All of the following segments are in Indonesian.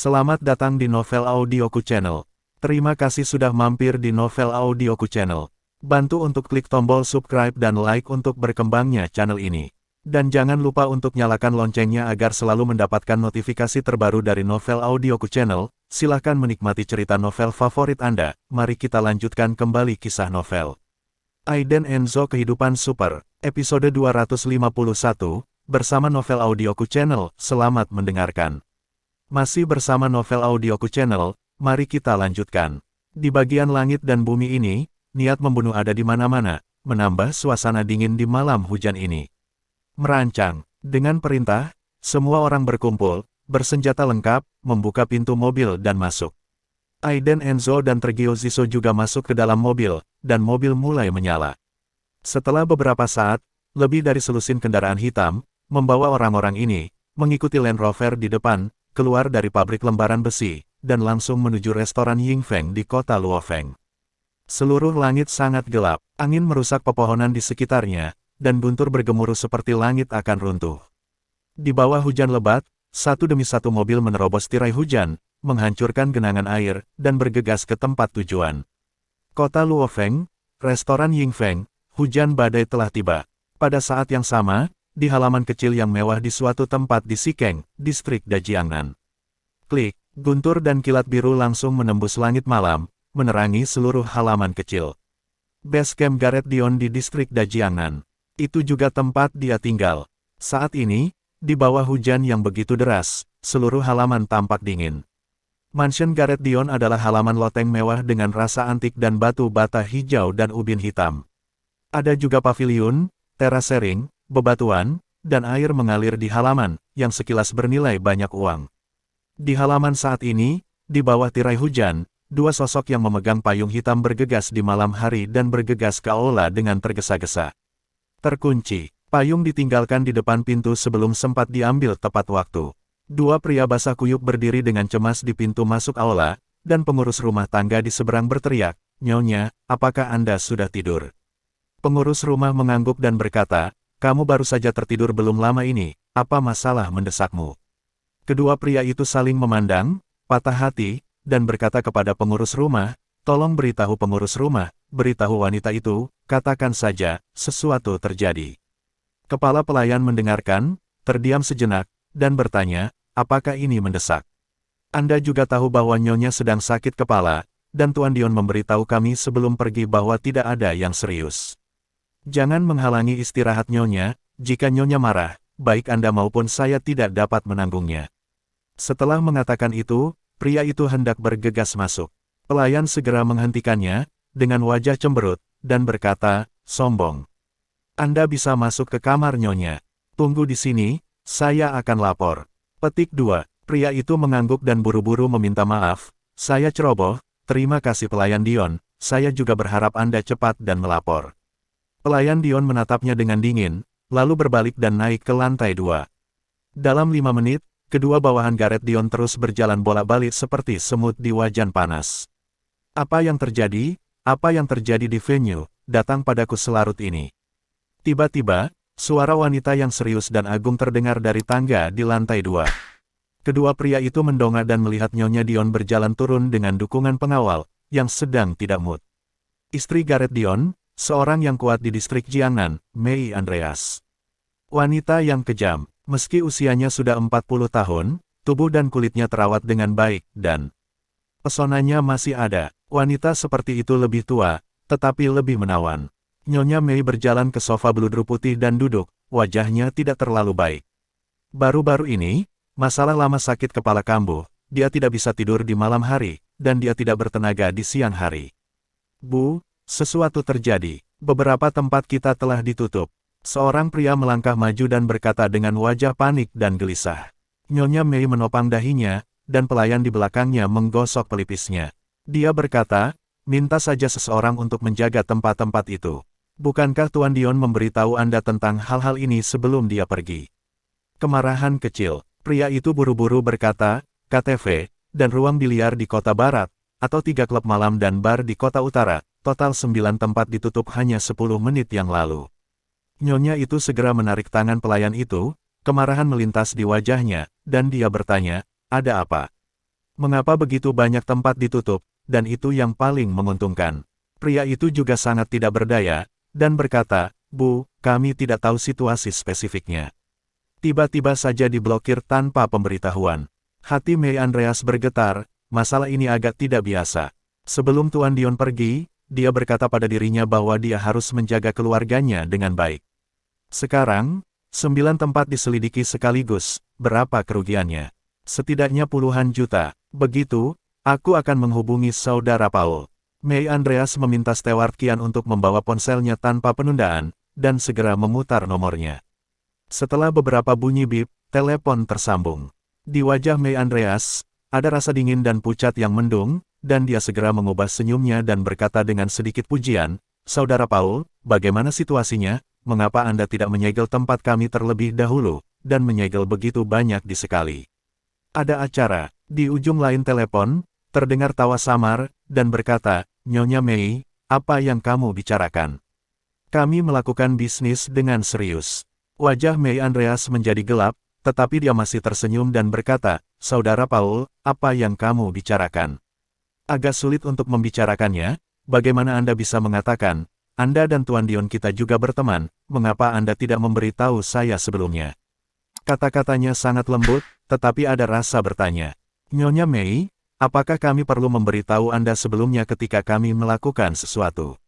Selamat datang di Novel Audioku Channel. Terima kasih sudah mampir di Novel Audioku Channel. Bantu untuk klik tombol subscribe dan like untuk berkembangnya channel ini. Dan jangan lupa untuk nyalakan loncengnya agar selalu mendapatkan notifikasi terbaru dari Novel Audioku Channel. Silahkan menikmati cerita novel favorit Anda. Mari kita lanjutkan kembali kisah novel Aiden Enzo Kehidupan Super, episode 251, bersama Novel Audioku Channel. Selamat mendengarkan. Masih bersama Novel Audioku Channel, mari kita lanjutkan. Di bagian langit dan bumi ini, niat membunuh ada di mana-mana, menambah suasana dingin di malam hujan ini. Merancang, dengan perintah, semua orang berkumpul, bersenjata lengkap, membuka pintu mobil dan masuk. Aiden Enzo dan Tergio Ziso juga masuk ke dalam mobil, dan mobil mulai menyala. Setelah beberapa saat, lebih dari selusin kendaraan hitam, membawa orang-orang ini, mengikuti Land Rover di depan, keluar dari pabrik lembaran besi, dan langsung menuju restoran Yingfeng di kota Luofeng. Seluruh langit sangat gelap, angin merusak pepohonan di sekitarnya, dan guntur bergemuruh seperti langit akan runtuh. Di bawah hujan lebat, satu demi satu mobil menerobos tirai hujan, menghancurkan genangan air, dan bergegas ke tempat tujuan. Kota Luofeng, restoran Yingfeng, hujan badai telah tiba. Pada saat yang sama, di halaman kecil yang mewah di suatu tempat di Sikeng, distrik Dajiangnan. Klik, guntur dan kilat biru langsung menembus langit malam, menerangi seluruh halaman kecil. Base camp Gareth Dion di distrik Dajiangnan. Itu juga tempat dia tinggal. Saat ini, di bawah hujan yang begitu deras, seluruh halaman tampak dingin. Mansion Gareth Dion adalah halaman loteng mewah dengan rasa antik dan batu bata hijau dan ubin hitam. Ada juga paviliun, teras sharing, bebatuan, dan air mengalir di halaman, yang sekilas bernilai banyak uang. Di halaman saat ini, di bawah tirai hujan, dua sosok yang memegang payung hitam bergegas di malam hari dan bergegas ke aula dengan tergesa-gesa. Terkunci, payung ditinggalkan di depan pintu sebelum sempat diambil tepat waktu. Dua pria basah kuyup berdiri dengan cemas di pintu masuk aula, dan pengurus rumah tangga di seberang berteriak, "Nyonya, apakah Anda sudah tidur?" Pengurus rumah mengangguk dan berkata, "Kamu baru saja tertidur belum lama ini, apa masalah mendesakmu?" Kedua pria itu saling memandang, patah hati, dan berkata kepada pengurus rumah, "Tolong beritahu pengurus rumah, beritahu wanita itu, katakan saja, sesuatu terjadi." Kepala pelayan mendengarkan, terdiam sejenak, dan bertanya, "Apakah ini mendesak? Anda juga tahu bahwa Nyonya sedang sakit kepala, dan Tuan Dion memberitahu kami sebelum pergi bahwa tidak ada yang serius. Jangan menghalangi istirahat Nyonya, jika Nyonya marah, baik Anda maupun saya tidak dapat menanggungnya." Setelah mengatakan itu, pria itu hendak bergegas masuk. Pelayan segera menghentikannya, dengan wajah cemberut, dan berkata, "Sombong. Anda bisa masuk ke kamar Nyonya. Tunggu di sini, saya akan lapor." Petik 2. Pria itu mengangguk dan buru-buru meminta maaf, "Saya ceroboh, terima kasih pelayan Dion, saya juga berharap Anda cepat dan melapor." Pelayan Dion menatapnya dengan dingin, lalu berbalik dan naik ke lantai 2. Dalam 5 menit, kedua bawahan Gareth Dion terus berjalan bolak-balik seperti semut di wajan panas. "Apa yang terjadi? Apa yang terjadi di venue? Datang padaku selarut ini." Tiba-tiba, suara wanita yang serius dan agung terdengar dari tangga di lantai 2. Kedua pria itu mendongak dan melihat Nyonya Dion berjalan turun dengan dukungan pengawal, yang sedang tidak mood. Istri Gareth Dion, seorang yang kuat di distrik Jiangnan, Mei Andreas. Wanita yang kejam, meski usianya sudah 40 tahun, tubuh dan kulitnya terawat dengan baik, dan pesonanya masih ada. Wanita seperti itu lebih tua, tetapi lebih menawan. Nyonya Mei berjalan ke sofa beludru putih dan duduk, wajahnya tidak terlalu baik. Baru-baru ini, masalah lama sakit kepala kambuh, dia tidak bisa tidur di malam hari, dan dia tidak bertenaga di siang hari. "Bu, sesuatu terjadi. Beberapa tempat kita telah ditutup." Seorang pria melangkah maju dan berkata dengan wajah panik dan gelisah. Nyonya Mei menopang dahinya, dan pelayan di belakangnya menggosok pelipisnya. Dia berkata, "Minta saja seseorang untuk menjaga tempat-tempat itu. Bukankah Tuan Dion memberitahu Anda tentang hal-hal ini sebelum dia pergi?" Kemarahan kecil. Pria itu buru-buru berkata, "KTV, dan ruang biliar di kota barat, atau 3 klub malam dan bar di kota utara, total 9 tempat ditutup hanya 10 menit yang lalu." Nyonya itu segera menarik tangan pelayan itu, kemarahan melintas di wajahnya, dan dia bertanya, "Ada apa?" Mengapa begitu banyak tempat ditutup, dan itu yang paling menguntungkan? Pria itu juga sangat tidak berdaya, dan berkata, Bu, kami tidak tahu situasi spesifiknya. Tiba-tiba saja diblokir tanpa pemberitahuan. Hati Mei Andreas bergetar, masalah ini agak tidak biasa. Sebelum Tuan Dion pergi, dia berkata pada dirinya bahwa dia harus menjaga keluarganya dengan baik. Sekarang, 9 tempat diselidiki sekaligus, berapa kerugiannya? Setidaknya puluhan juta. Begitu, aku akan menghubungi saudara Paul. Mei Andreas meminta steward Kian untuk membawa ponselnya tanpa penundaan, dan segera memutar nomornya. Setelah beberapa bunyi bip, telepon tersambung. Di wajah Mei Andreas, ada rasa dingin dan pucat yang mendung, dan dia segera mengubah senyumnya dan berkata dengan sedikit pujian, Saudara Paul, bagaimana situasinya? Mengapa Anda tidak menyegel tempat kami terlebih dahulu, dan menyegel begitu banyak di sekali? Ada acara. Di ujung lain telepon, terdengar tawa samar, dan berkata, Nyonya Mei, apa yang kamu bicarakan? Kami melakukan bisnis dengan serius. Wajah Mei Andreas menjadi gelap, tetapi dia masih tersenyum dan berkata, Saudara Paul, apa yang kamu bicarakan? Agak sulit untuk membicarakannya, bagaimana Anda bisa mengatakan, Anda dan Tuan Dion kita juga berteman, mengapa Anda tidak memberitahu saya sebelumnya? Kata-katanya sangat lembut, tetapi ada rasa bertanya. Nyonya Mei, apakah kami perlu memberitahu Anda sebelumnya ketika kami melakukan sesuatu?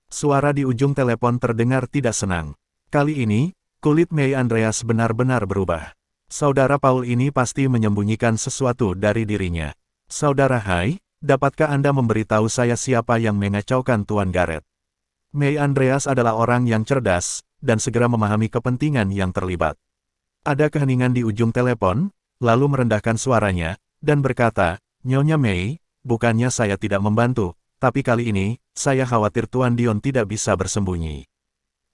Suara di ujung telepon terdengar tidak senang. Kali ini, kulit Mei Andreas benar-benar berubah. Saudara Paul ini pasti menyembunyikan sesuatu dari dirinya. Saudara Hai, dapatkah Anda memberitahu saya siapa yang mengacaukan Tuan Garrett? Mei Andreas adalah orang yang cerdas, dan segera memahami kepentingan yang terlibat. Ada keheningan di ujung telepon, lalu merendahkan suaranya, dan berkata, Nyonya Mei, bukannya saya tidak membantu, tapi kali ini, saya khawatir Tuan Dion tidak bisa bersembunyi.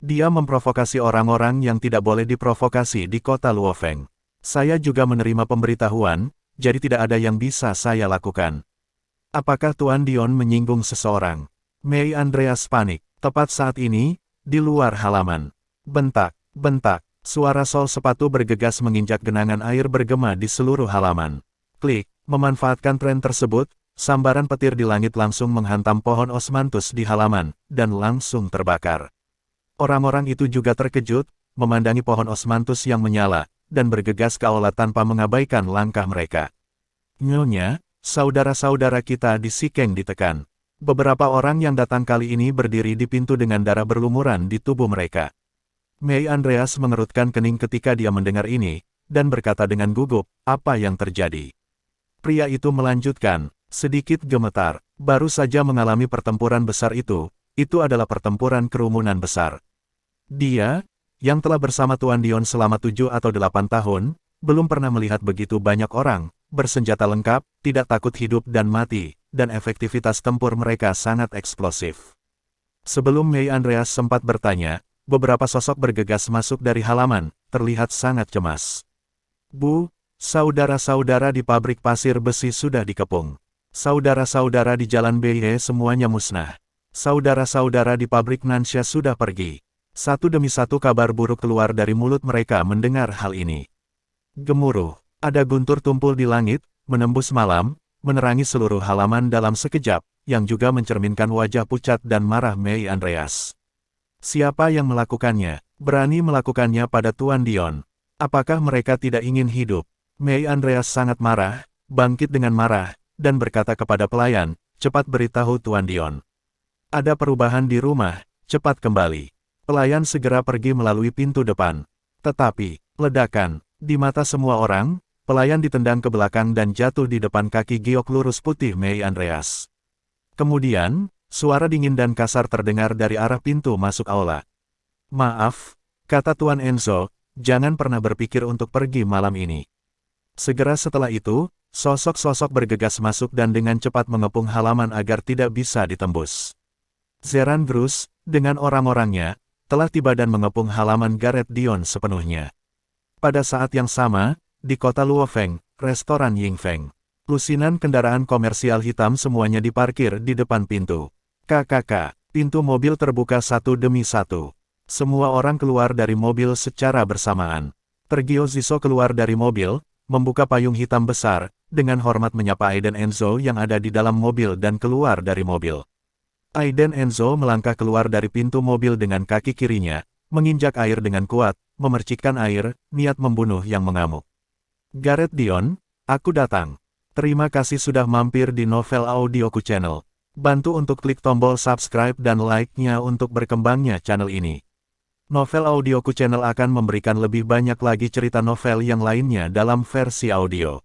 Dia memprovokasi orang-orang yang tidak boleh diprovokasi di kota Luofeng. Saya juga menerima pemberitahuan, jadi tidak ada yang bisa saya lakukan. Apakah Tuan Dion menyinggung seseorang? Mei Andreas panik. Tepat saat ini, di luar halaman. Bentak, bentak, suara sol sepatu bergegas menginjak genangan air bergema di seluruh halaman. Klik. Memanfaatkan tren tersebut, sambaran petir di langit langsung menghantam pohon osmanthus di halaman, dan langsung terbakar. Orang-orang itu juga terkejut, memandangi pohon osmanthus yang menyala, dan bergegas ke aula tanpa mengabaikan langkah mereka. Nyonya, saudara-saudara kita di Sikeng ditekan. Beberapa orang yang datang kali ini berdiri di pintu dengan darah berlumuran di tubuh mereka. Mei Andreas mengerutkan kening ketika dia mendengar ini, dan berkata dengan gugup, apa yang terjadi? Pria itu melanjutkan, sedikit gemetar, baru saja mengalami pertempuran besar itu adalah pertempuran kerumunan besar. Dia, yang telah bersama Tuan Dion selama 7 atau 8 tahun, belum pernah melihat begitu banyak orang, bersenjata lengkap, tidak takut hidup dan mati, dan efektivitas tempur mereka sangat eksplosif. Sebelum Mei Andreas sempat bertanya, beberapa sosok bergegas masuk dari halaman, terlihat sangat cemas. Bu, saudara-saudara di pabrik pasir besi sudah dikepung. Saudara-saudara di Jalan Beihe semuanya musnah. Saudara-saudara di pabrik Nansha sudah pergi. Satu demi satu kabar buruk keluar dari mulut mereka mendengar hal ini. Gemuruh, ada guntur tumpul di langit, menembus malam, menerangi seluruh halaman dalam sekejap, yang juga mencerminkan wajah pucat dan marah Mei Andreas. Siapa yang melakukannya? Berani melakukannya pada Tuan Dion? Apakah mereka tidak ingin hidup? Mei Andreas sangat marah, bangkit dengan marah, dan berkata kepada pelayan, cepat beritahu Tuan Dion. Ada perubahan di rumah, cepat kembali. Pelayan segera pergi melalui pintu depan. Tetapi, ledakan, di mata semua orang, pelayan ditendang ke belakang dan jatuh di depan kaki giok lurus putih Mei Andreas. Kemudian, suara dingin dan kasar terdengar dari arah pintu masuk aula. Maaf, kata Tuan Enzo, jangan pernah berpikir untuk pergi malam ini. Segera setelah itu, sosok-sosok bergegas masuk dan dengan cepat mengepung halaman agar tidak bisa ditembus. Zeran Grus, dengan orang-orangnya, telah tiba dan mengepung halaman Garrett Dion sepenuhnya. Pada saat yang sama, di kota Luofeng, restoran Yingfeng. Lusinan kendaraan komersial hitam semuanya diparkir di depan pintu. KKK, pintu mobil terbuka satu demi satu. Semua orang keluar dari mobil secara bersamaan. Tergio Ziso keluar dari mobil, membuka payung hitam besar, dengan hormat menyapa Aiden Enzo yang ada di dalam mobil dan keluar dari mobil. Aiden Enzo melangkah keluar dari pintu mobil dengan kaki kirinya, menginjak air dengan kuat, memercikkan air, niat membunuh yang mengamuk. Gareth Dion, aku datang. Terima kasih sudah mampir di Novel Audioku Channel. Bantu untuk klik tombol subscribe dan like-nya untuk berkembangnya channel ini. Novel Audioku Channel akan memberikan lebih banyak lagi cerita novel yang lainnya dalam versi audio.